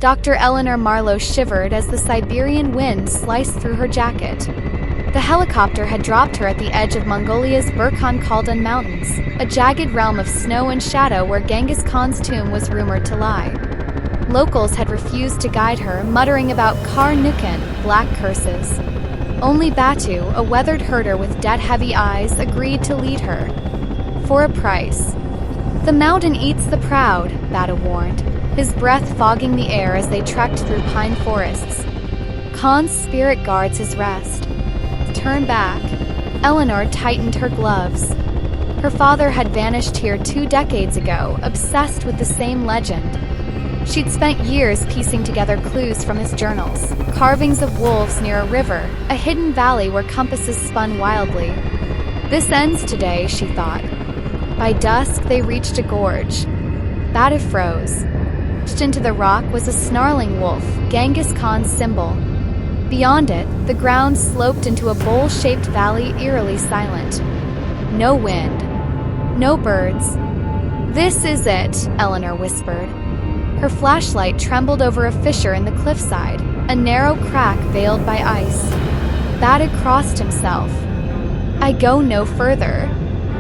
Dr. Eleanor Marlow shivered as the Siberian wind sliced through her jacket. The helicopter had dropped her at the edge of Mongolia's Burkhan Khaldun Mountains, a jagged realm of snow and shadow where Genghis Khan's tomb was rumored to lie. Locals had refused to guide her, muttering about Kar Nukin, black curses. Only Batu, a weathered herder with dead-heavy eyes, agreed to lead her. For a price. "The mountain eats the proud," Batu warned, his breath fogging the air as they trekked through pine forests. "Khan's spirit guards his rest." "Turn back." Eleanor tightened her gloves. Her father had vanished here 2 decades ago, obsessed with the same legend. She'd spent years piecing together clues from his journals, carvings of wolves near a river, a hidden valley where compasses spun wildly. This ends today, she thought. By dusk, they reached a gorge. Batu froze. Etched into the rock was a snarling wolf, Genghis Khan's symbol. Beyond it, the ground sloped into a bowl-shaped valley eerily silent. No wind. No birds. "This is it," Eleanor whispered. Her flashlight trembled over a fissure in the cliffside, a narrow crack veiled by ice. Batu crossed himself. "I go no further."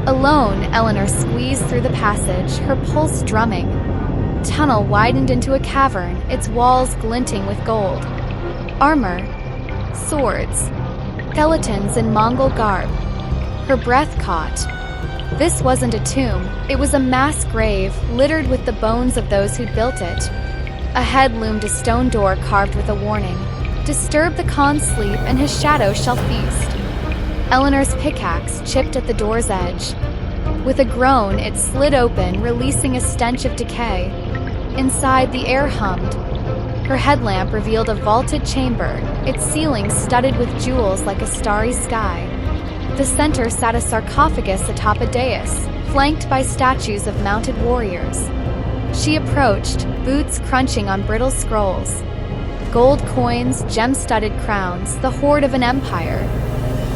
Alone, Eleanor squeezed through the passage, her pulse drumming. Tunnel widened into a cavern, its walls glinting with gold. Armor. Swords. Skeletons in Mongol garb. Her breath caught. This wasn't a tomb, it was a mass grave, littered with the bones of those who'd built it. Ahead loomed a stone door carved with a warning. "Disturb the Khan's sleep and his shadow shall feast." Eleanor's pickaxe chipped at the door's edge. With a groan, it slid open, releasing a stench of decay. Inside, the air hummed. Her headlamp revealed a vaulted chamber, its ceiling studded with jewels like a starry sky. The center sat a sarcophagus atop a dais, flanked by statues of mounted warriors. She approached, boots crunching on brittle scrolls. Gold coins, gem-studded crowns, the hoard of an empire.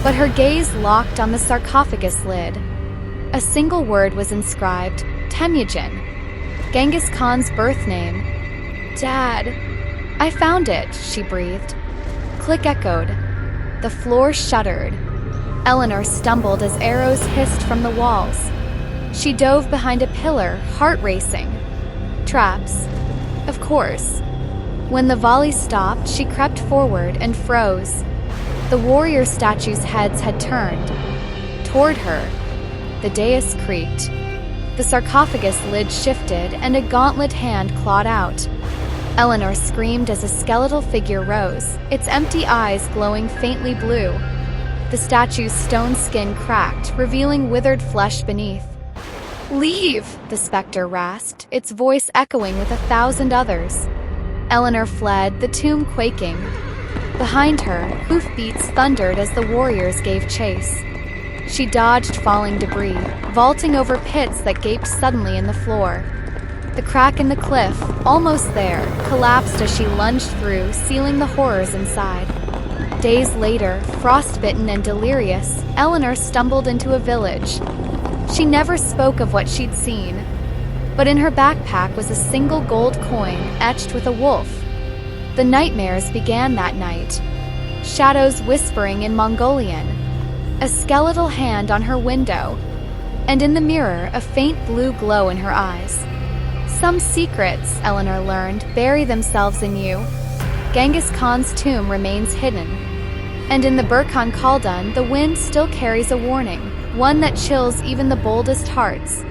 But her gaze locked on the sarcophagus lid. A single word was inscribed, Temujin, Genghis Khan's birth name. "Dad." "I found it," she breathed. Click echoed. The floor shuddered. Eleanor stumbled as arrows hissed from the walls. She dove behind a pillar, heart racing. Traps. Of course. When the volley stopped, she crept forward and froze. The warrior statues' heads had turned. Toward her. The dais creaked. The sarcophagus lid shifted, and a gauntlet hand clawed out. Eleanor screamed as a skeletal figure rose, its empty eyes glowing faintly blue. The statue's stone skin cracked, revealing withered flesh beneath. "Leave!" the specter rasped, its voice echoing with 1,000 others. Eleanor fled, the tomb quaking. Behind her, hoofbeats thundered as the warriors gave chase. She dodged falling debris, vaulting over pits that gaped suddenly in the floor. The crack in the cliff, almost there, collapsed as she lunged through, sealing the horrors inside. Days later, frostbitten and delirious, Eleanor stumbled into a village. She never spoke of what she'd seen, but in her backpack was a single gold coin etched with a wolf. The nightmares began that night. Shadows whispering in Mongolian, a skeletal hand on her window, and in the mirror, a faint blue glow in her eyes. Some secrets, Eleanor learned, bury themselves in you. Genghis Khan's tomb remains hidden. And in the Burkhan Khaldun, the wind still carries a warning, one that chills even the boldest hearts.